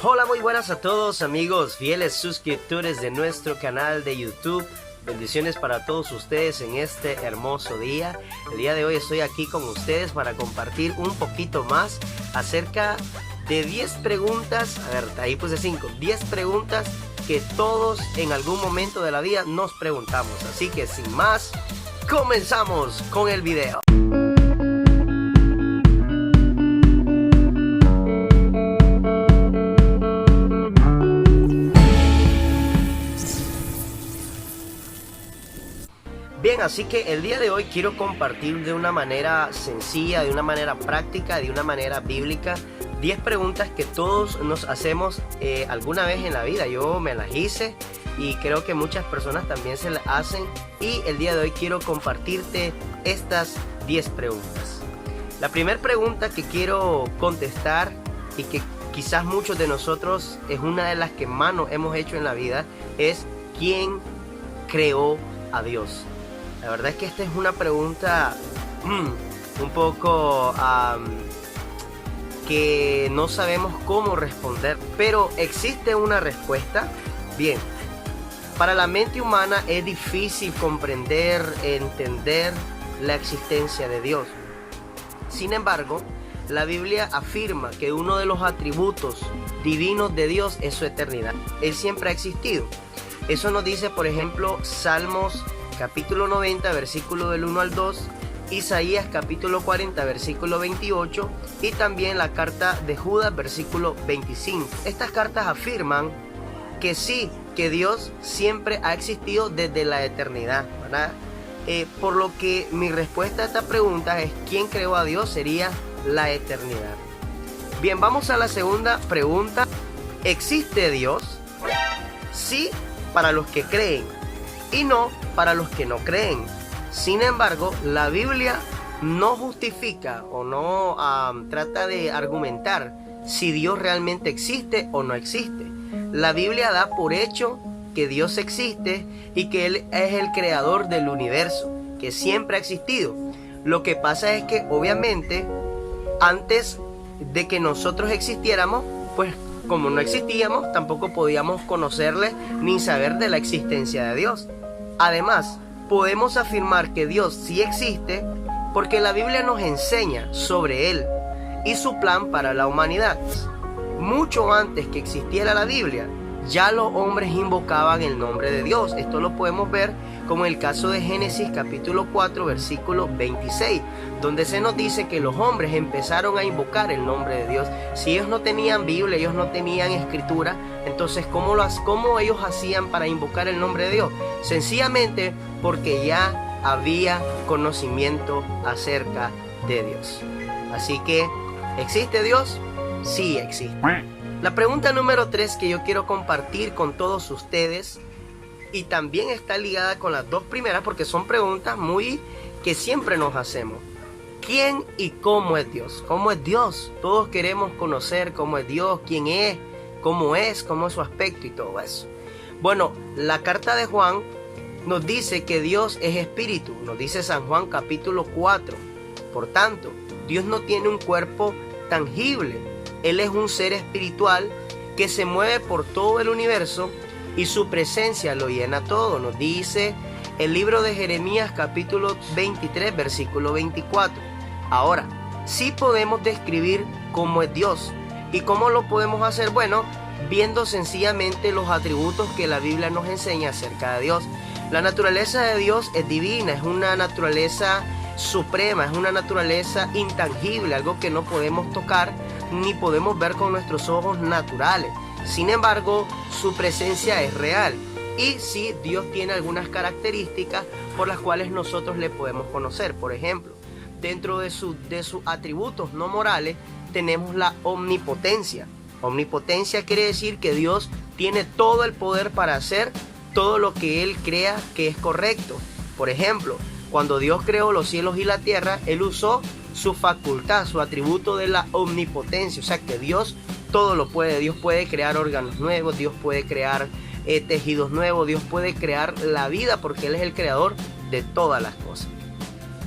Hola, muy buenas a todos amigos, fieles suscriptores de nuestro canal de YouTube. Bendiciones para todos ustedes en este hermoso día. El día de hoy estoy aquí con ustedes para compartir un poquito más acerca de 10 preguntas. A ver, ahí puse 5. 10 preguntas que todos en algún momento de la vida nos preguntamos. Así que sin más, comenzamos con el video. Bien, así que el día de hoy quiero compartir de una manera sencilla, de una manera práctica, de una manera bíblica 10 preguntas que todos nos hacemos alguna vez en la vida. Yo me las hice y creo que muchas personas también se las hacen, y el día de hoy quiero compartirte estas 10 preguntas. La primera pregunta que quiero contestar, y que quizás muchos de nosotros es una de las que más nos hemos hecho en la vida, es ¿quién creó a Dios? La verdad es que esta es una pregunta un poco que no sabemos cómo responder, pero ¿existe una respuesta? Bien, para la mente humana es difícil comprender, entender la existencia de Dios. Sin embargo, la Biblia afirma que uno de los atributos divinos de Dios es su eternidad. Él siempre ha existido. Eso nos dice, por ejemplo, Salmos capítulo 90, versículo del 1 al 2, Isaías capítulo 40, versículo 28, y también la carta de Judas, versículo 25. Estas cartas afirman que sí, que Dios siempre ha existido desde la eternidad, ¿verdad? Por lo que mi respuesta a esta pregunta es ¿quién creó a Dios? Sería la eternidad. Bien, vamos a la segunda pregunta. ¿Existe Dios? Sí, para los que creen, y no para los que no creen. Sin embargo, la Biblia no justifica o no trata de argumentar si Dios realmente existe o no existe. La Biblia da por hecho que Dios existe y que Él es el creador del universo, que siempre ha existido. Lo que pasa es que obviamente antes de que nosotros existiéramos, pues como no existíamos, tampoco podíamos conocerle ni saber de la existencia de Dios. Además, podemos afirmar que Dios sí existe porque la Biblia nos enseña sobre Él y su plan para la humanidad. Mucho antes que existiera la Biblia, ya los hombres invocaban el nombre de Dios. Esto lo podemos ver como en el caso de Génesis capítulo 4, versículo 26, donde se nos dice que los hombres empezaron a invocar el nombre de Dios. Si ellos no tenían Biblia, ellos no tenían escritura, entonces ¿cómo ellos hacían para invocar el nombre de Dios? Sencillamente porque ya había conocimiento acerca de Dios. Así que, ¿existe Dios? Sí existe. La pregunta número 3 que yo quiero compartir con todos ustedes, y también está ligada con las dos primeras porque son preguntas que siempre nos hacemos. ¿Quién y cómo es Dios? ¿Cómo es Dios? Todos queremos conocer cómo es Dios, quién es cómo es su aspecto y todo eso. Bueno, la carta de Juan nos dice que Dios es espíritu, nos dice San Juan capítulo 4. Por tanto, Dios no tiene un cuerpo tangible. Él es un ser espiritual que se mueve por todo el universo y su presencia lo llena todo. Nos dice el libro de Jeremías capítulo 23, versículo 24. Ahora, sí podemos describir cómo es Dios. ¿Y cómo lo podemos hacer? Bueno, viendo sencillamente los atributos que la Biblia nos enseña acerca de Dios. La naturaleza de Dios es divina, es una naturaleza suprema, es una naturaleza intangible, algo que no podemos tocar ni podemos ver con nuestros ojos naturales. Sin embargo, su presencia es real. Y sí, Dios tiene algunas características por las cuales nosotros le podemos conocer. Por ejemplo, dentro de sus atributos no morales tenemos la omnipotencia. Omnipotencia quiere decir que Dios tiene todo el poder para hacer todo lo que Él crea que es correcto. Por ejemplo, cuando Dios creó los cielos y la tierra, Él usó su facultad, su atributo de la omnipotencia. O sea que Dios todo lo puede. Dios puede crear órganos nuevos, Dios puede crear tejidos nuevos, Dios puede crear la vida porque Él es el creador de todas las cosas.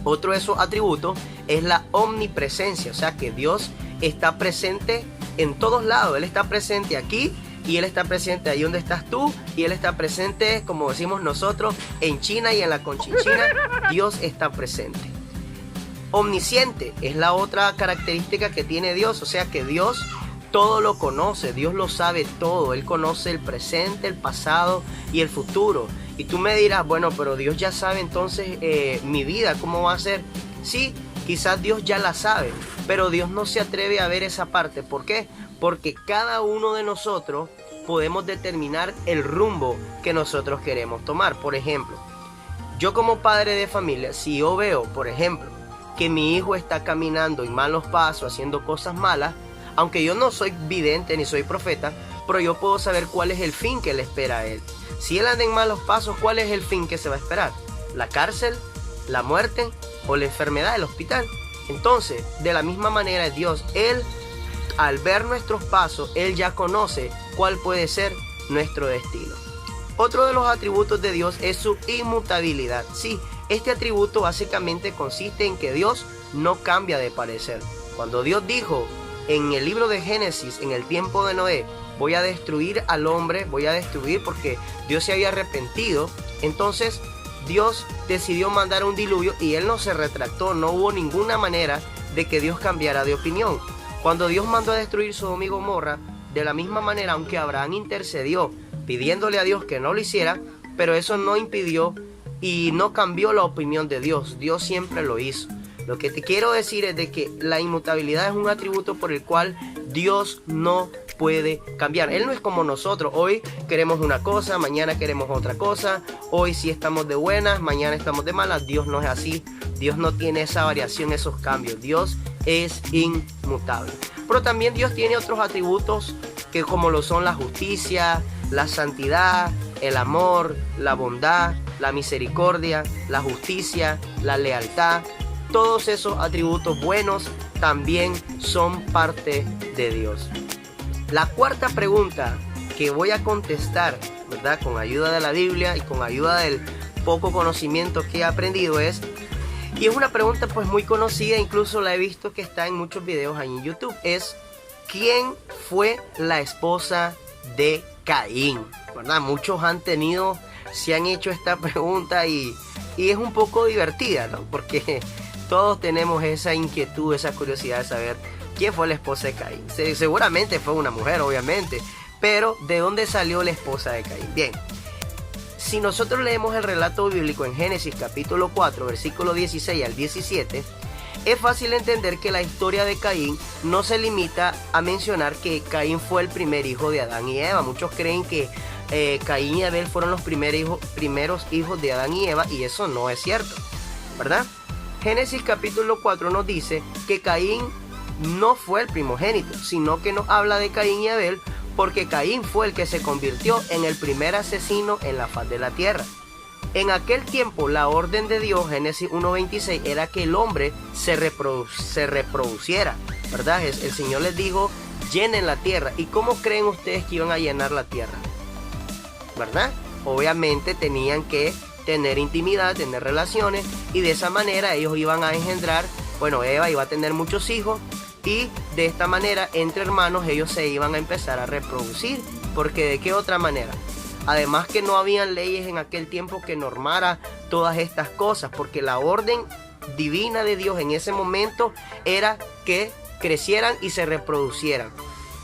Otro de esos atributos es la omnipresencia, o sea que Dios está presente en todos lados. Él está presente aquí y Él está presente ahí donde estás tú, y Él está presente, como decimos nosotros, en China y en la Conchinchina. Dios está presente. Omnisciente es la otra característica que tiene Dios, o sea que Dios todo lo conoce, Dios lo sabe todo. Él conoce el presente, el pasado y el futuro. Y tú me dirás, bueno, pero Dios ya sabe entonces mi vida, ¿cómo va a ser? Sí, quizás Dios ya la sabe, pero Dios no se atreve a ver esa parte. ¿Por qué? Porque cada uno de nosotros podemos determinar el rumbo que nosotros queremos tomar. Por ejemplo, yo como padre de familia, si yo veo, por ejemplo, que mi hijo está caminando en malos pasos, haciendo cosas malas, aunque yo no soy vidente ni soy profeta, pero yo puedo saber cuál es el fin que le espera a él. Si él anda en malos pasos, ¿cuál es el fin que se va a esperar? ¿La cárcel? ¿La muerte? ¿O la enfermedad del hospital? Entonces, de la misma manera Dios, Él, al ver nuestros pasos, Él ya conoce cuál puede ser nuestro destino. Otro de los atributos de Dios es su inmutabilidad. Sí, este atributo básicamente consiste en que Dios no cambia de parecer. Cuando Dios dijo en el libro de Génesis, en el tiempo de Noé, voy a destruir al hombre, voy a destruir porque Dios se había arrepentido, entonces Dios decidió mandar un diluvio y Él no se retractó, no hubo ninguna manera de que Dios cambiara de opinión. Cuando Dios mandó a destruir Sodoma y Gomorra, de la misma manera, aunque Abraham intercedió pidiéndole a Dios que no lo hiciera, pero eso no impidió y no cambió la opinión de Dios. Dios siempre lo hizo. Lo que te quiero decir es de que la inmutabilidad es un atributo por el cual Dios no puede cambiar. Él no es como nosotros. Hoy queremos una cosa, mañana queremos otra cosa. Hoy sí estamos de buenas, mañana estamos de malas. Dios no es así. Dios no tiene esa variación, esos cambios. Dios es inmutable. Pero también Dios tiene otros atributos que como lo son la justicia, la santidad, el amor, la bondad, la misericordia, la justicia, la lealtad. Todos esos atributos buenos también son parte de Dios. La cuarta pregunta que voy a contestar, ¿verdad?, con ayuda de la Biblia y con ayuda del poco conocimiento que he aprendido es, y es una pregunta pues muy conocida, incluso la he visto que está en muchos videos ahí en YouTube, es ¿quién fue la esposa de Caín? ¿Verdad? Muchos se han hecho esta pregunta y es un poco divertida, ¿no? Porque todos tenemos esa inquietud, esa curiosidad de saber quién fue la esposa de Caín. Seguramente fue una mujer, obviamente, pero ¿de dónde salió la esposa de Caín? Bien, si nosotros leemos el relato bíblico en Génesis capítulo 4, versículo 16 al 17, es fácil entender que la historia de Caín no se limita a mencionar que Caín fue el primer hijo de Adán y Eva. Muchos creen que Caín y Abel fueron los primeros hijos de Adán y Eva, y eso no es cierto, ¿verdad? Génesis capítulo 4 nos dice que Caín no fue el primogénito, sino que nos habla de Caín y Abel porque Caín fue el que se convirtió en el primer asesino en la faz de la tierra. En aquel tiempo la orden de Dios, Génesis 1:26, era que el hombre se reproduciera, ¿verdad? El Señor les dijo, llenen la tierra. ¿Y cómo creen ustedes que iban a llenar la tierra? ¿Verdad? Obviamente tenían que tener intimidad, tener relaciones, y de esa manera ellos iban a engendrar, bueno, Eva iba a tener muchos hijos, y de esta manera entre hermanos ellos se iban a empezar a reproducir, porque ¿de qué otra manera? Además que no habían leyes en aquel tiempo que normara todas estas cosas, porque la orden divina de Dios en ese momento era que crecieran y se reproducieran.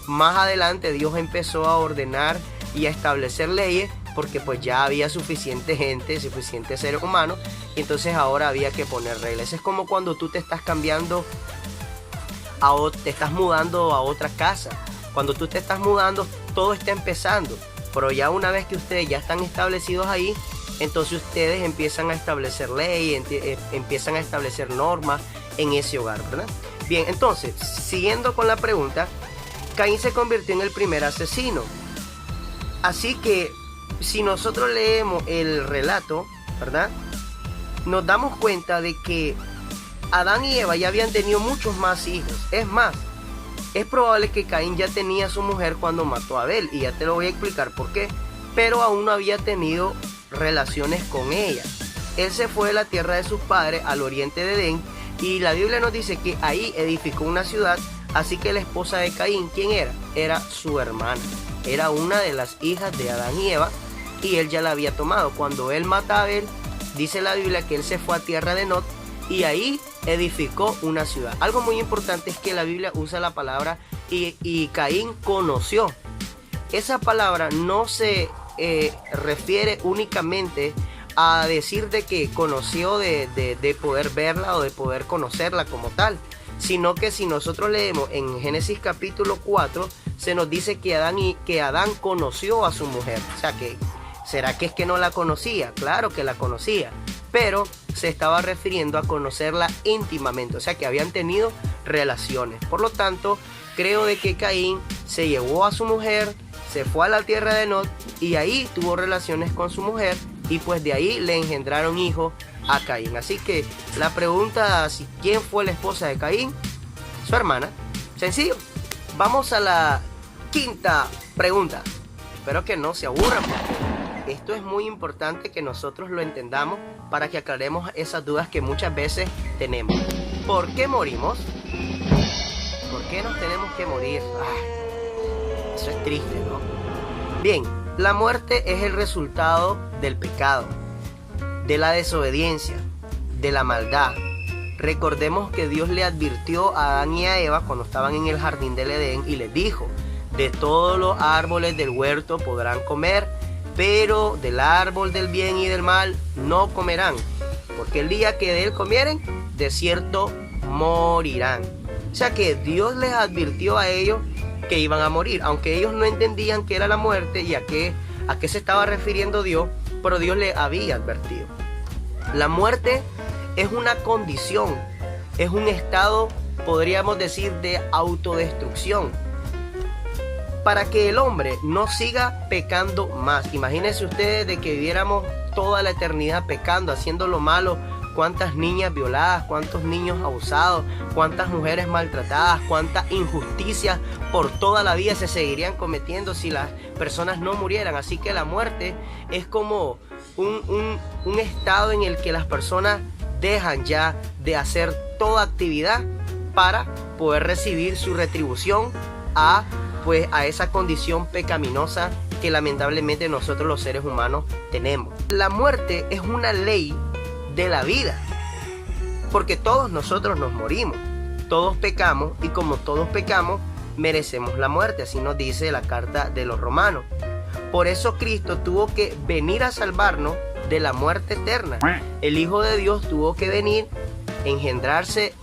Más adelante Dios empezó a ordenar y a establecer leyes, porque pues ya había suficiente gente, suficientes seres humanos, y entonces ahora había que poner reglas. Es como cuando tú te estás cambiando, te estás mudando a otra casa. Cuando tú te estás mudando, todo está empezando, pero ya una vez que ustedes ya están establecidos ahí, entonces ustedes empiezan a establecer leyes, empiezan a establecer normas en ese hogar, ¿verdad? Bien, entonces, siguiendo con la pregunta, Caín se convirtió en el primer asesino. Así que si nosotros leemos el relato, ¿verdad?, nos damos cuenta de que Adán y Eva ya habían tenido muchos más hijos. Es más, es probable que Caín ya tenía a su mujer cuando mató a Abel, y ya te lo voy a explicar por qué, pero aún no había tenido relaciones con ella. Él se fue de la tierra de sus padres al oriente de Edén, y la Biblia nos dice que ahí edificó una ciudad Así que la esposa de Caín, ¿quién era? Era su hermana. Era una de las hijas de Adán y Eva, y él ya la había tomado. Cuando él mata a Abel, dice la Biblia que él se fue a tierra de Nod y ahí edificó una ciudad. Algo muy importante es que la Biblia usa la palabra y Caín conoció. Esa palabra no se refiere únicamente a decir de que conoció de poder verla o de poder conocerla como tal, sino que si nosotros leemos en Génesis capítulo 4, se nos dice que Adán conoció a su mujer. O sea, que ¿será que es que no la conocía? Claro que la conocía, pero se estaba refiriendo a conocerla íntimamente, o sea que habían tenido relaciones. Por lo tanto, creo de que Caín se llevó a su mujer, se fue a la tierra de Nod y ahí tuvo relaciones con su mujer, y pues de ahí le engendraron hijos a Caín. Así que la pregunta, ¿quién fue la esposa de Caín? Su hermana. Sencillo. Vamos a la quinta pregunta. Espero que no se aburran, porque esto es muy importante que nosotros lo entendamos para que aclaremos esas dudas que muchas veces tenemos. ¿Por qué morimos? ¿Por qué nos tenemos que morir? Eso es triste, ¿no? Bien, la muerte es el resultado del pecado, de la desobediencia, de la maldad. Recordemos que Dios le advirtió a Adán y a Eva cuando estaban en el jardín del Edén y les dijo: de todos los árboles del huerto podrán comer, pero del árbol del bien y del mal no comerán, porque el día que de él comieren, de cierto morirán. O sea que Dios les advirtió a ellos que iban a morir, aunque ellos no entendían qué era la muerte y a qué se estaba refiriendo Dios, pero Dios les había advertido. La muerte es una condición, es un estado, podríamos decir, de autodestrucción, para que el hombre no siga pecando más. Imagínense ustedes de que viviéramos toda la eternidad pecando, haciendo lo malo. Cuántas niñas violadas, cuántos niños abusados, cuántas mujeres maltratadas, cuántas injusticias por toda la vida se seguirían cometiendo si las personas no murieran. Así que la muerte es como un estado en el que las personas dejan ya de hacer toda actividad para poder recibir su retribución a esa condición pecaminosa que lamentablemente nosotros los seres humanos tenemos. La muerte es una ley de la vida, porque todos nosotros nos morimos, todos pecamos, y como todos pecamos merecemos la muerte. Así nos dice la carta de los Romanos. Por eso Cristo tuvo que venir a salvarnos de la muerte eterna. El Hijo de Dios tuvo que venir, engendrarse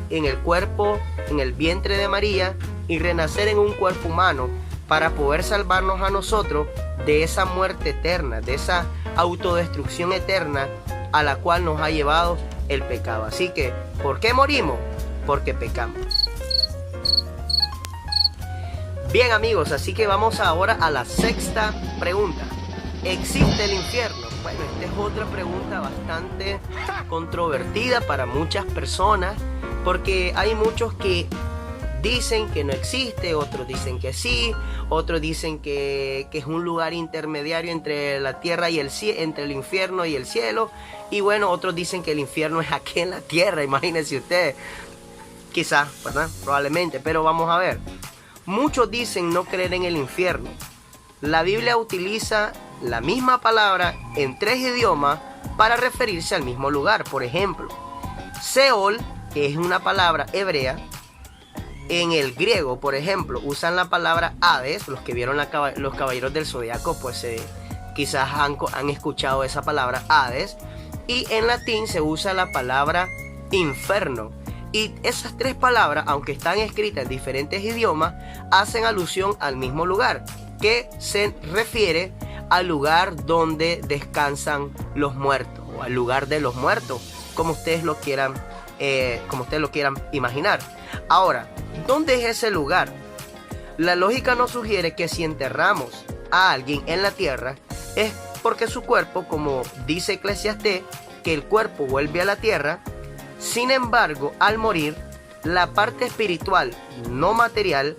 en el cuerpo, en el vientre de María, y renacer en un cuerpo humano para poder salvarnos a nosotros de esa muerte eterna, de esa autodestrucción eterna a la cual nos ha llevado el pecado. Así que, ¿por qué morimos? Porque pecamos. Bien, amigos, así que vamos ahora a la sexta pregunta. ¿Existe el infierno? Bueno, esta es otra pregunta bastante controvertida para muchas personas, porque hay muchos que dicen que no existe, otros dicen que sí, otros dicen que es un lugar intermediario entre la tierra y el cielo, entre el infierno y el cielo, y bueno, otros dicen que el infierno es aquí en la tierra. Imagínense ustedes, quizás, ¿verdad? Probablemente, pero vamos a ver. Muchos dicen no creer en el infierno. La Biblia utiliza la misma palabra en 3 idiomas para referirse al mismo lugar. Por ejemplo, Seol, que es una palabra hebrea. En el griego, por ejemplo, usan la palabra Hades. Los que vieron los Caballeros del Zodiaco, pues quizás han escuchado esa palabra Hades. Y en latín se usa la palabra inferno. Y esas 3 palabras, aunque están escritas en diferentes idiomas, hacen alusión al mismo lugar, que se refiere al lugar donde descansan los muertos, o al lugar de los muertos, como ustedes lo quieran imaginar. Ahora, ¿dónde es ese lugar? La lógica nos sugiere que si enterramos a alguien en la tierra, es porque su cuerpo, como dice Eclesiastés, que el cuerpo vuelve a la tierra. Sin embargo, al morir, la parte espiritual no material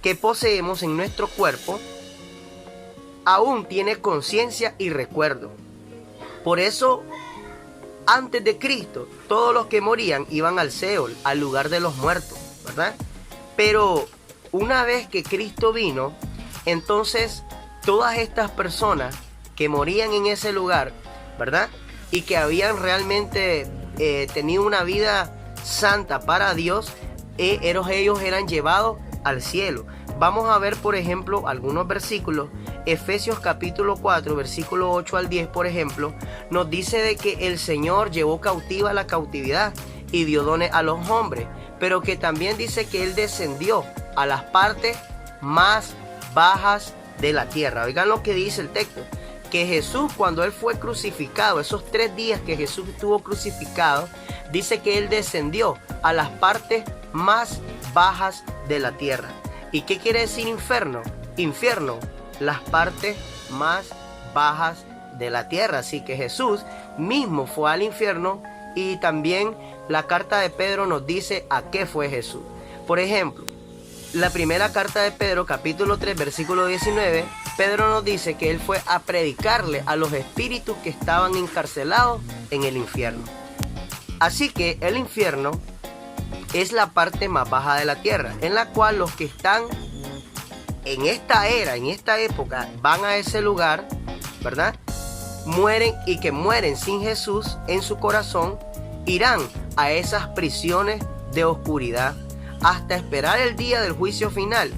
que poseemos en nuestro cuerpo aún tiene conciencia y recuerdo. Por eso, antes de Cristo, todos los que morían iban al Seol, al lugar de los muertos, ¿verdad? Pero una vez que Cristo vino, entonces todas estas personas que morían en ese lugar, ¿verdad? Y que habían realmente tenido una vida santa para Dios, ellos eran llevados al cielo. Vamos a ver, por ejemplo, algunos versículos. Efesios capítulo 4, versículo 8 al 10, por ejemplo, nos dice de que el Señor llevó cautiva la cautividad y dio dones a los hombres, pero que también dice que Él descendió a las partes más bajas de la tierra. Oigan lo que dice el texto, que Jesús, cuando Él fue crucificado, esos 3 días que Jesús estuvo crucificado, dice que Él descendió a las partes más bajas de la tierra. ¿Y qué quiere decir infierno? Infierno, las partes más bajas de la tierra. Así que Jesús mismo fue al infierno, y también la carta de Pedro nos dice a qué fue Jesús. Por ejemplo, la primera carta de Pedro, capítulo 3, versículo 19, Pedro nos dice que él fue a predicarle a los espíritus que estaban encarcelados en el infierno. Así que el infierno es la parte más baja de la tierra, en la cual los que están en esta era, en esta época, van a ese lugar, ¿verdad? Mueren, y que mueren sin Jesús en su corazón, irán a esas prisiones de oscuridad hasta esperar el día del juicio final.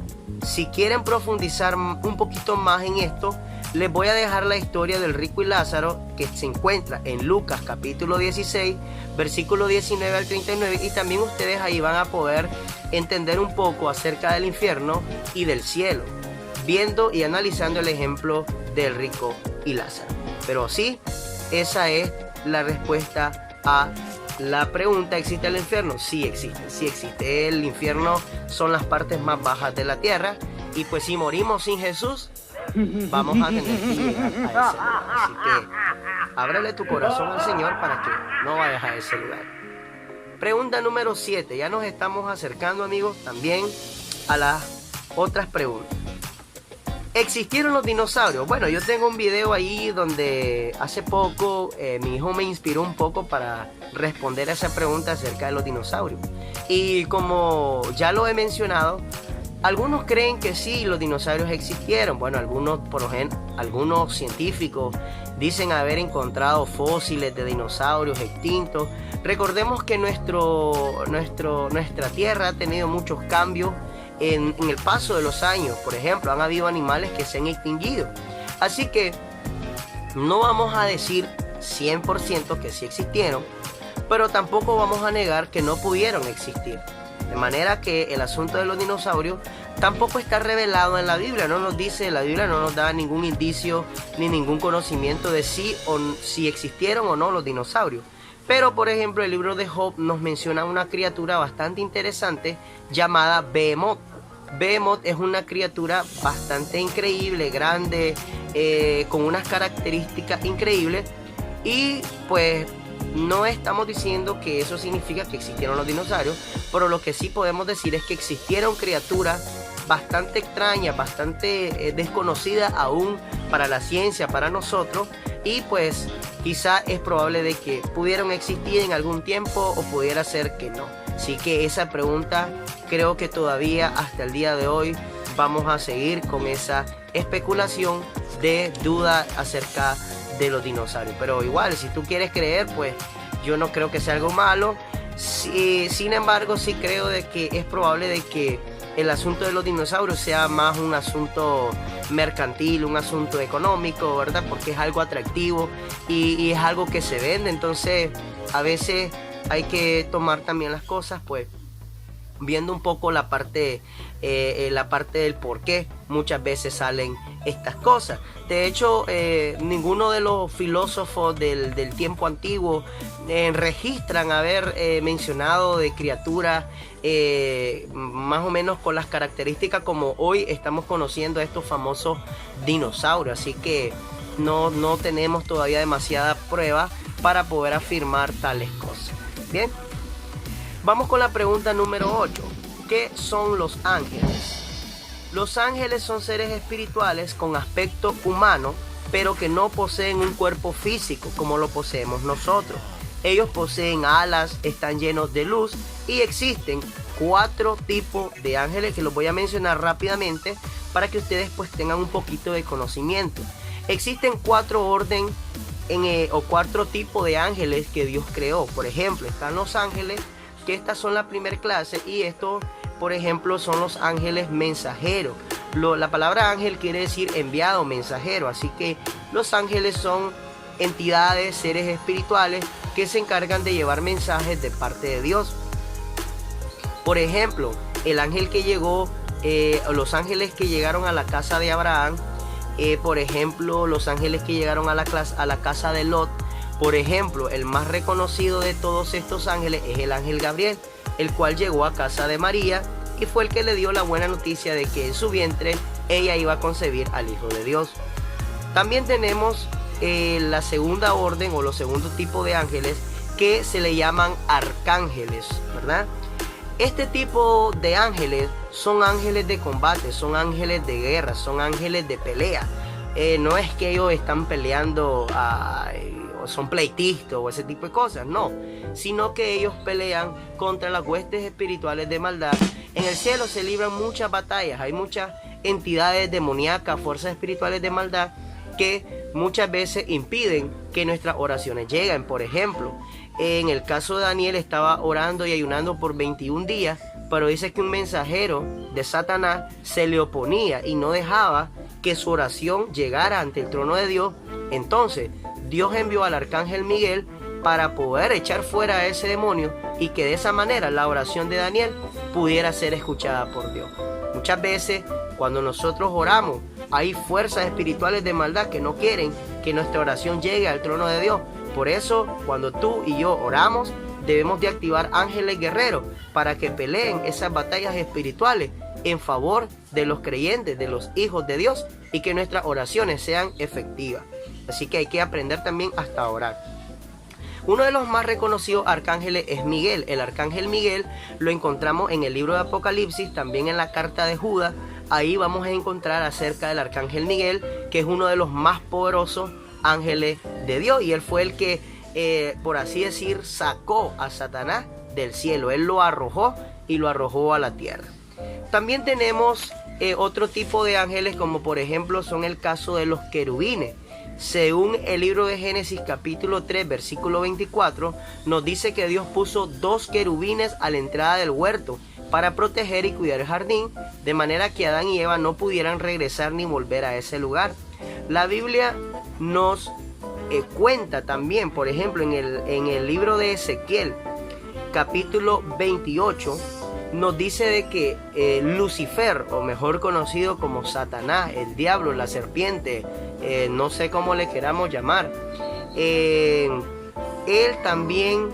Si quieren profundizar un poquito más en esto, les voy a dejar la historia del rico y Lázaro, que se encuentra en Lucas capítulo 16, versículo 19 al 39, y también ustedes ahí van a poder entender un poco acerca del infierno y del cielo, viendo y analizando el ejemplo del rico y Lázaro. Pero sí, esa es la respuesta a la pregunta. ¿Existe el infierno? Sí existe, sí existe. El infierno son las partes más bajas de la tierra, y pues si morimos sin Jesús, vamos a tener que llegar a ese lugar. Así que ábrele tu corazón al Señor para que no vayas a ese lugar. Pregunta número 7. Ya nos estamos acercando, amigos, también a las otras preguntas. ¿Existieron los dinosaurios? Bueno, yo tengo un video ahí donde hace poco mi hijo me inspiró un poco para responder a esa pregunta acerca de los dinosaurios. Y como ya lo he mencionado, algunos creen que sí, los dinosaurios existieron. Bueno, algunos científicos dicen haber encontrado fósiles de dinosaurios extintos. Recordemos que nuestra Tierra ha tenido muchos cambios en el paso de los años. Por ejemplo, han habido animales que se han extinguido. Así que no vamos a decir 100% que sí existieron, pero tampoco vamos a negar que no pudieron existir. De manera que el asunto de los dinosaurios tampoco está revelado en la Biblia. No nos dice, la Biblia no nos da ningún indicio ni ningún conocimiento de si existieron o no los dinosaurios. Pero, por ejemplo, el libro de Job nos menciona una criatura bastante interesante llamada Behemoth. Behemoth es una criatura bastante increíble, grande, con unas características increíbles. Y pues no estamos diciendo que eso significa que existieron los dinosaurios, pero lo que sí podemos decir es que existieron criaturas bastante extrañas, bastante desconocidas aún para la ciencia, para nosotros, y pues quizá es probable de que pudieron existir en algún tiempo o pudiera ser que no. Así que esa pregunta creo que todavía hasta el día de hoy vamos a seguir con esa especulación de duda acerca de los dinosaurios. Pero igual, si tú quieres creer, pues yo no creo que sea algo malo. Sin embargo, sí creo de que es probable de que el asunto de los dinosaurios sea más un asunto mercantil, un asunto económico, ¿verdad? Porque es algo atractivo y es algo que se vende. Entonces, a veces hay que tomar también las cosas, pues, viendo un poco la parte del por qué muchas veces salen estas cosas. De hecho, ninguno de los filósofos del tiempo antiguo registran haber mencionado de criaturas más o menos con las características como hoy estamos conociendo a estos famosos dinosaurios. Así que no tenemos todavía demasiada prueba para poder afirmar tales cosas. Bien, vamos con la pregunta número 8. ¿Qué son los ángeles? Los ángeles son seres espirituales con aspecto humano, pero que no poseen un cuerpo físico como lo poseemos nosotros. Ellos poseen alas, están llenos de luz y existen 4 tipos de ángeles que los voy a mencionar rápidamente para que ustedes pues tengan un poquito de conocimiento. Existen 4 o 4 tipos de ángeles que Dios creó. Por ejemplo, están los ángeles, que estas son la primera clase, y estos, por ejemplo, son los ángeles mensajeros. La palabra ángel quiere decir enviado, mensajero, así que los ángeles son entidades, seres espirituales que se encargan de llevar mensajes de parte de Dios. Por ejemplo, el ángel que llegó, los ángeles que llegaron a la casa de Abraham, por ejemplo, los ángeles que llegaron a la casa de Lot. Por ejemplo, el más reconocido de todos estos ángeles es el ángel Gabriel, el cual llegó a casa de María y fue el que le dio la buena noticia de que en su vientre ella iba a concebir al Hijo de Dios. También tenemos la segunda orden o los segundos tipos de ángeles, que se le llaman arcángeles, ¿verdad? Este tipo de ángeles son ángeles de combate, son ángeles de guerra, son ángeles de pelea. No es que ellos están peleando o son pleitistas o ese tipo de cosas, no, sino que ellos pelean contra las huestes espirituales de maldad. En el cielo se libran muchas batallas, hay muchas entidades demoníacas, fuerzas espirituales de maldad que muchas veces impiden que nuestras oraciones lleguen. Por ejemplo, en el caso de Daniel, estaba orando y ayunando por 21 días, pero dice que un mensajero de Satanás se le oponía y no dejaba que su oración llegara ante el trono de Dios. Entonces Dios envió al arcángel Miguel para poder echar fuera a ese demonio y que de esa manera la oración de Daniel pudiera ser escuchada por Dios. Muchas veces cuando nosotros oramos, hay fuerzas espirituales de maldad que no quieren que nuestra oración llegue al trono de Dios. Por eso, cuando tú y yo oramos, debemos de activar ángeles guerreros para que peleen esas batallas espirituales en favor de los creyentes, de los hijos de Dios, y que nuestras oraciones sean efectivas. Así que hay que aprender también hasta orar. Uno de los más reconocidos arcángeles es Miguel. El arcángel Miguel lo encontramos en el libro de Apocalipsis, también en la carta de Judas. Ahí vamos a encontrar acerca del arcángel Miguel, que es uno de los más poderosos ángeles de Dios, y él fue el que, por así decir, sacó a Satanás del cielo. Él lo arrojó y lo arrojó a la tierra. También tenemos otro tipo de ángeles, como por ejemplo son el caso de los querubines. Según el libro de Génesis capítulo 3 versículo 24, nos dice que Dios puso 2 querubines a la entrada del huerto para proteger y cuidar el jardín, de manera que Adán y Eva no pudieran regresar ni volver a ese lugar. La Biblia nos cuenta también, por ejemplo, en el libro de Ezequiel capítulo 28, nos dice de que Lucifer, o mejor conocido como Satanás, el diablo, la serpiente, no sé cómo le queramos llamar, él también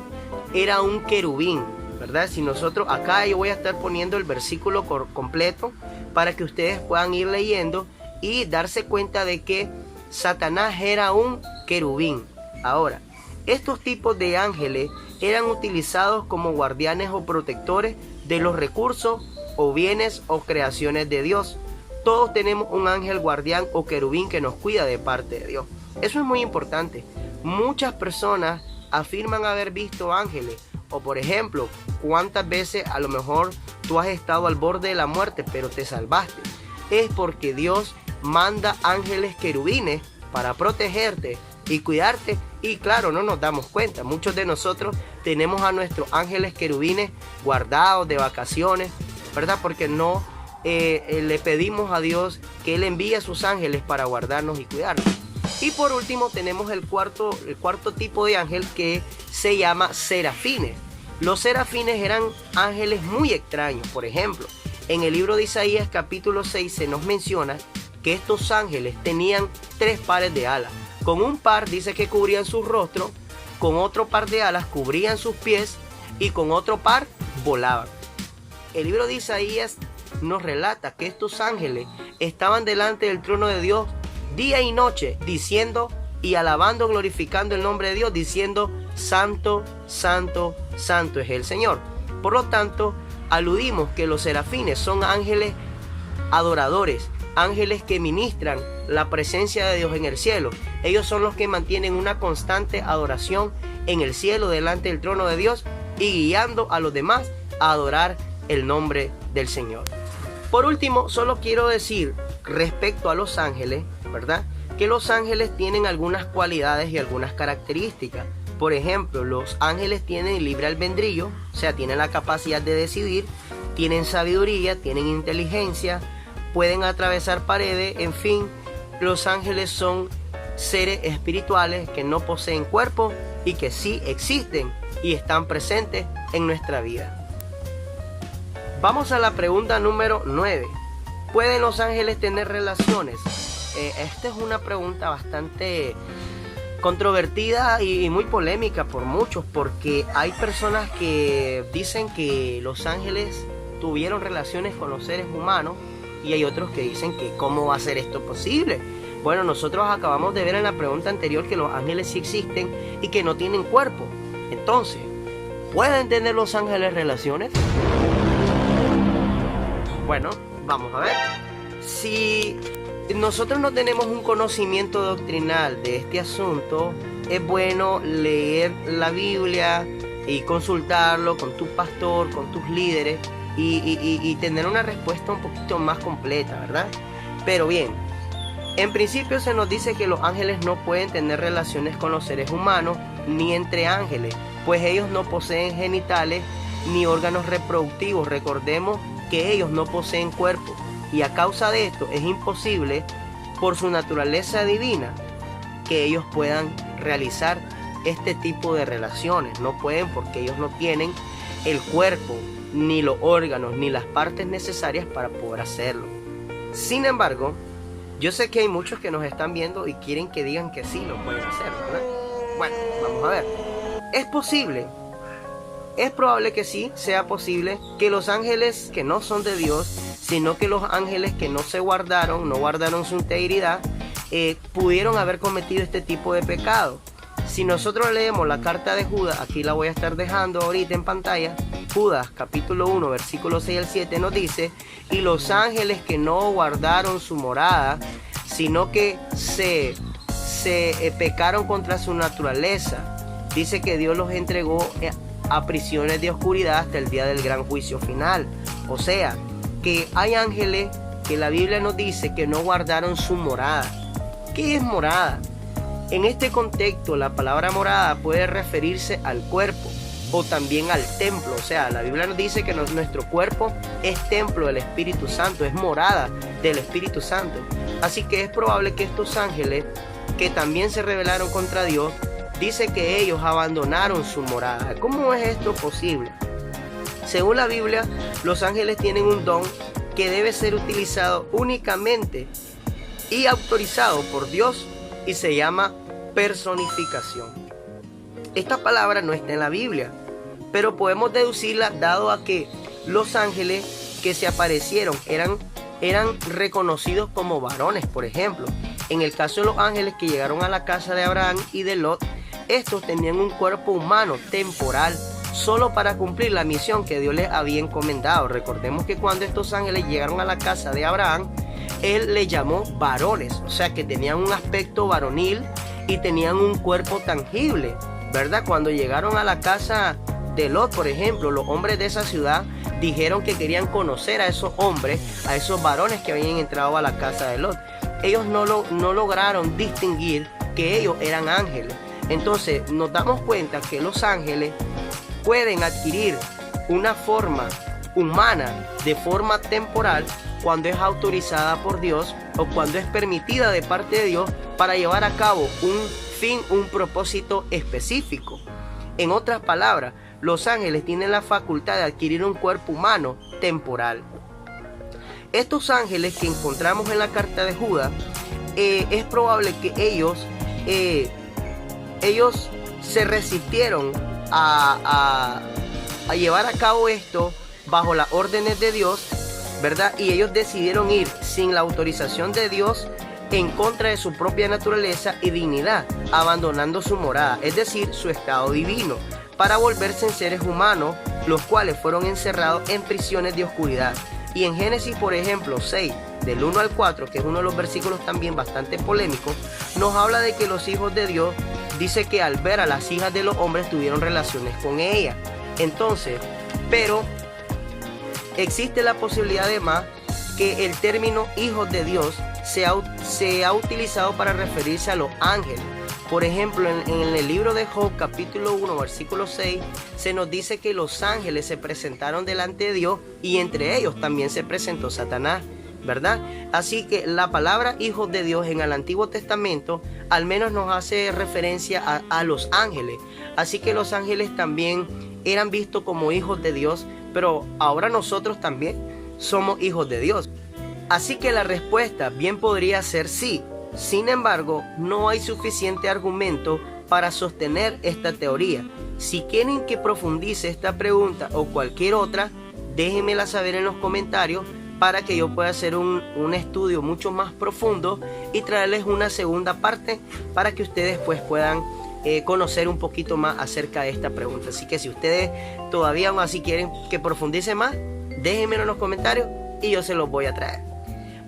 era un querubín, ¿verdad? Si nosotros, acá yo voy a estar poniendo el versículo completo para que ustedes puedan ir leyendo y darse cuenta de que Satanás era un querubín. Ahora, estos tipos de ángeles eran utilizados como guardianes o protectores de los recursos o bienes o creaciones de Dios. Todos tenemos un ángel guardián o querubín que nos cuida de parte de Dios. Eso es muy importante. Muchas personas afirman haber visto ángeles, o por ejemplo, cuántas veces a lo mejor tú has estado al borde de la muerte pero te salvaste. Es porque Dios manda ángeles querubines para protegerte y cuidarte, y claro, no nos damos cuenta. Muchos de nosotros tenemos a nuestros ángeles querubines guardados de vacaciones, ¿verdad? Porque no le pedimos a Dios que Él envíe a sus ángeles para guardarnos y cuidarnos. Y por último tenemos el cuarto tipo de ángel, que se llama serafines. Los serafines eran ángeles muy extraños. Por ejemplo, en el libro de Isaías capítulo 6 se nos menciona que estos ángeles tenían 3 pares de alas. Con un par dice que cubrían su rostro, con otro par de alas cubrían sus pies y con otro par volaban. El libro de Isaías nos relata que estos ángeles estaban delante del trono de Dios día y noche, diciendo y alabando, glorificando el nombre de Dios, diciendo: Santo, Santo, Santo es el Señor. Por lo tanto, aludimos que los serafines son ángeles adoradores, ángeles que ministran la presencia de Dios en el cielo. Ellos son los que mantienen una constante adoración en el cielo delante del trono de Dios y guiando a los demás a adorar el nombre del Señor. Por último, solo quiero decir respecto a los ángeles, ¿verdad?, que los ángeles tienen algunas cualidades y algunas características. Por ejemplo, los ángeles tienen libre albedrío, o sea, tienen la capacidad de decidir, tienen sabiduría, tienen inteligencia, pueden atravesar paredes, en fin, los ángeles son seres espirituales que no poseen cuerpo y que sí existen y están presentes en nuestra vida. Vamos a la pregunta número 9. ¿Pueden los ángeles tener relaciones? Esta es una pregunta bastante controvertida y muy polémica por muchos, porque hay personas que dicen que los ángeles tuvieron relaciones con los seres humanos y hay otros que dicen que ¿cómo va a ser esto posible? Bueno, nosotros acabamos de ver en la pregunta anterior que los ángeles sí existen y que no tienen cuerpo. Entonces, ¿pueden tener los ángeles relaciones? Bueno, vamos a ver. Si nosotros no tenemos un conocimiento doctrinal de este asunto, es bueno leer la Biblia y consultarlo con tu pastor, con tus líderes y tener una respuesta un poquito más completa, ¿verdad? Pero bien, en principio se nos dice que los ángeles no pueden tener relaciones con los seres humanos ni entre ángeles, pues ellos no poseen genitales ni órganos reproductivos. Recordemos que ellos no poseen cuerpo y a causa de esto es imposible por su naturaleza divina que ellos puedan realizar este tipo de relaciones. No pueden porque ellos no tienen el cuerpo, ni los órganos, ni las partes necesarias para poder hacerlo. Sin embargo, yo sé que hay muchos que nos están viendo y quieren que digan que sí lo pueden hacer, ¿verdad? Bueno, vamos a ver. ¿Es posible? Es probable que sí sea posible que los ángeles que no son de Dios, sino que los ángeles que no se guardaron, no guardaron su integridad, pudieron haber cometido este tipo de pecado. Si nosotros leemos la carta de Judas, aquí la voy a estar dejando ahorita en pantalla, Judas capítulo 1 versículos 6 al 7 nos dice: y los ángeles que no guardaron su morada, sino que se pecaron contra su naturaleza, dice que Dios los entregó a prisiones de oscuridad hasta el día del gran juicio final. O sea, que hay ángeles que la Biblia nos dice que no guardaron su morada. ¿Qué es morada? En este contexto, la palabra morada puede referirse al cuerpo o también al templo. O sea, la Biblia nos dice que nuestro cuerpo es templo del Espíritu Santo, es morada del Espíritu Santo. Así que es probable que estos ángeles que también se rebelaron contra Dios, dice que ellos abandonaron su morada. ¿Cómo es esto posible? Según la Biblia, los ángeles tienen un don que debe ser utilizado únicamente y autorizado por Dios y se llama personificación. Esta palabra no está en la Biblia, pero podemos deducirla dado a que los ángeles que se aparecieron eran reconocidos como varones. Por ejemplo, en el caso de los ángeles que llegaron a la casa de Abraham y de Lot, estos tenían un cuerpo humano temporal solo para cumplir la misión que Dios les había encomendado. Recordemos que cuando estos ángeles llegaron a la casa de Abraham, él les llamó varones, o sea que tenían un aspecto varonil y tenían un cuerpo tangible, ¿verdad? Cuando llegaron a la casa de Lot, por ejemplo, los hombres de esa ciudad dijeron que querían conocer a esos hombres, a esos varones que habían entrado a la casa de Lot. Ellos no lograron distinguir que ellos eran ángeles. Entonces nos damos cuenta que los ángeles pueden adquirir una forma humana de forma temporal cuando es autorizada por Dios o cuando es permitida de parte de Dios para llevar a cabo un fin, un propósito específico. En otras palabras, los ángeles tienen la facultad de adquirir un cuerpo humano temporal. Estos ángeles que encontramos en la carta de Judas, es probable que ellos se resistieron a llevar a cabo esto bajo las órdenes de Dios, ¿verdad? Y ellos decidieron ir sin la autorización de Dios en contra de su propia naturaleza y dignidad, abandonando su morada, es decir, su estado divino, para volverse en seres humanos, los cuales fueron encerrados en prisiones de oscuridad. Y en Génesis, por ejemplo, 6, del 1 al 4, que es uno de los versículos también bastante polémicos, nos habla de que los hijos de Dios dice que al ver a las hijas de los hombres tuvieron relaciones con ella. Entonces, pero existe la posibilidad además que el término hijos de Dios se ha utilizado para referirse a los ángeles. Por ejemplo, en el libro de Job, capítulo 1, versículo 6, se nos dice que los ángeles se presentaron delante de Dios y entre ellos también se presentó Satanás, ¿verdad? Así que la palabra hijos de Dios en el Antiguo Testamento al menos nos hace referencia a los ángeles. Así que los ángeles también eran vistos como hijos de Dios, pero ahora nosotros también somos hijos de Dios. Así que la respuesta bien podría ser sí. Sin embargo, no hay suficiente argumento para sostener esta teoría. Si quieren que profundice esta pregunta o cualquier otra, déjenmela saber en los comentarios para que yo pueda hacer un estudio mucho más profundo y traerles una segunda parte para que ustedes pues puedan conocer un poquito más acerca de esta pregunta. Así que si ustedes todavía aún así quieren que profundice más, déjenmelo en los comentarios y yo se los voy a traer.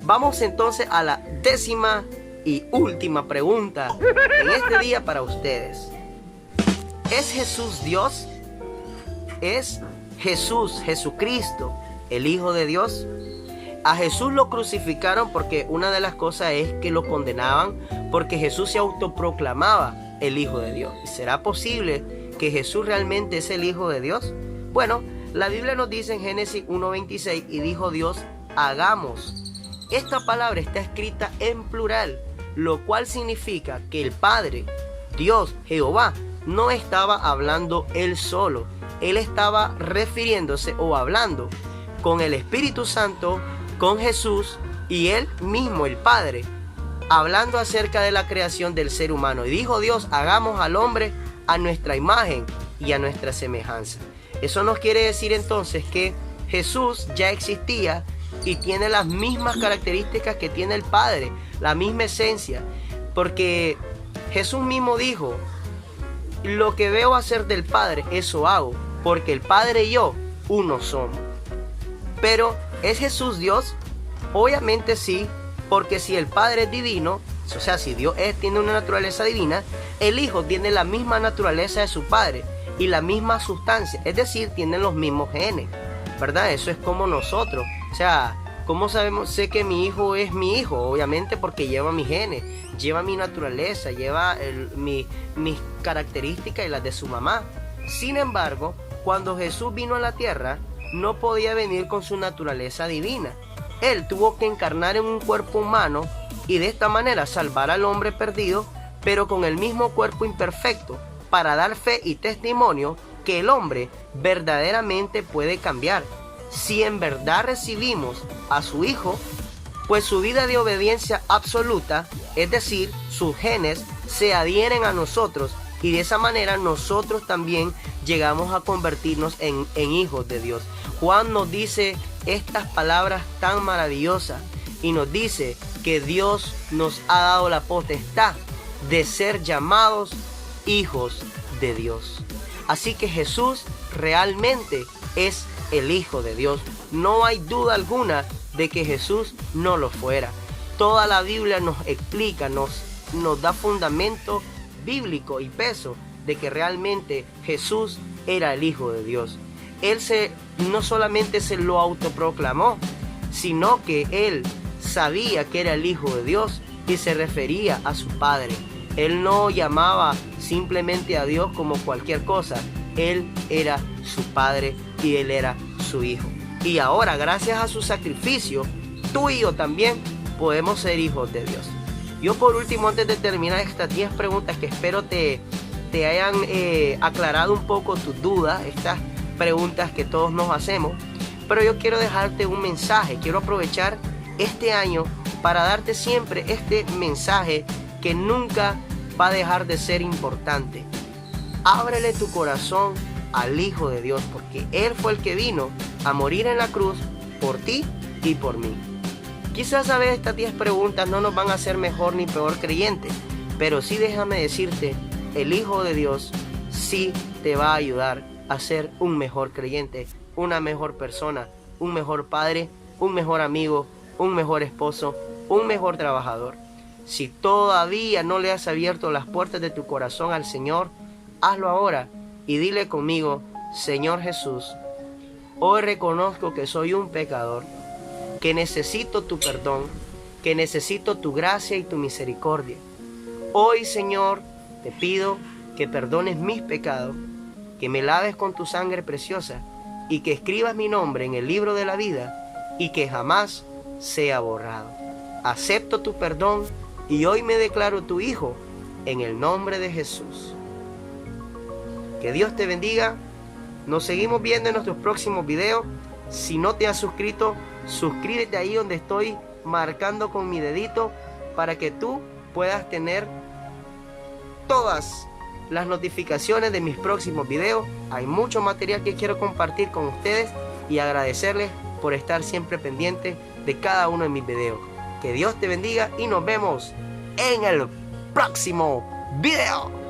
Vamos entonces a la 10ª y última pregunta en este día para ustedes. ¿Es Jesús Dios? ¿Es Jesucristo, el Hijo de Dios? A Jesús lo crucificaron porque una de las cosas es que lo condenaban porque Jesús se autoproclamaba el Hijo de Dios. ¿Y será posible que Jesús realmente es el Hijo de Dios? Bueno, la Biblia nos dice en Génesis 1:26, y dijo Dios, hagamos. Esta palabra está escrita en plural, lo cual significa que el Padre, Dios, Jehová, no estaba hablando él solo. Él estaba refiriéndose o hablando con el Espíritu Santo, con Jesús y él mismo, el Padre, hablando acerca de la creación del ser humano. Y dijo Dios, hagamos al hombre a nuestra imagen y a nuestra semejanza. Eso nos quiere decir entonces que Jesús ya existía y tiene las mismas características que tiene el Padre, la misma esencia, porque Jesús mismo dijo, lo que veo hacer del Padre, eso hago, porque el Padre y yo uno somos. Pero, ¿es Jesús Dios? Obviamente sí, porque si el Padre es divino, o sea, si Dios tiene una naturaleza divina, el Hijo tiene la misma naturaleza de su Padre y la misma sustancia, es decir, tienen los mismos genes, ¿verdad? Eso es como nosotros. O sea, ¿cómo sabemos? Sé que mi hijo es mi hijo, obviamente porque lleva mis genes, lleva mi naturaleza, lleva mis características y las de su mamá. Sin embargo, cuando Jesús vino a la tierra, no podía venir con su naturaleza divina. Él tuvo que encarnar en un cuerpo humano y de esta manera salvar al hombre perdido, pero con el mismo cuerpo imperfecto, para dar fe y testimonio que el hombre verdaderamente puede cambiar. Si en verdad recibimos a su Hijo, pues su vida de obediencia absoluta, es decir, sus genes, se adhieren a nosotros y de esa manera nosotros también llegamos a convertirnos en hijos de Dios. Juan nos dice estas palabras tan maravillosas y nos dice que Dios nos ha dado la potestad de ser llamados hijos de Dios. Así que Jesús realmente es el Hijo de Dios. No hay duda alguna de que Jesús no lo fuera. Toda la Biblia nos explica, nos da fundamento bíblico y peso de que realmente Jesús era el Hijo de Dios. Él no solamente se lo autoproclamó, sino que él sabía que era el Hijo de Dios y se refería a su Padre. Él no llamaba simplemente a Dios como cualquier cosa. Él era su Padre y él era su Hijo. Y ahora, gracias a su sacrificio, tú y yo también podemos ser hijos de Dios. Yo por último, antes de terminar estas 10 preguntas que espero te hayan aclarado un poco tus dudas, estas preguntas que todos nos hacemos, pero yo quiero dejarte un mensaje. Quiero aprovechar este año para darte siempre este mensaje que nunca va a dejar de ser importante. Ábrele tu corazón al Hijo de Dios, porque Él fue el que vino a morir en la cruz por ti y por mí. Quizás a veces estas 10 preguntas no nos van a hacer mejor ni peor creyente, pero sí déjame decirte, el Hijo de Dios sí te va a ayudar a ser un mejor creyente, una mejor persona, un mejor padre, un mejor amigo, un mejor esposo, un mejor trabajador. Si todavía no le has abierto las puertas de tu corazón al Señor, hazlo ahora y dile conmigo: Señor Jesús, hoy reconozco que soy un pecador, que necesito tu perdón, que necesito tu gracia y tu misericordia. Hoy, Señor, te pido que perdones mis pecados, que me laves con tu sangre preciosa y que escribas mi nombre en el libro de la vida y que jamás sea borrado. Acepto tu perdón y hoy me declaro tu hijo en el nombre de Jesús. Que Dios te bendiga. Nos seguimos viendo en nuestros próximos videos. Si no te has suscrito, suscríbete ahí donde estoy marcando con mi dedito para que tú puedas tener todas las notificaciones de mis próximos videos. Hay mucho material que quiero compartir con ustedes y agradecerles por estar siempre pendientes de cada uno de mis videos. Que Dios te bendiga y nos vemos en el próximo video.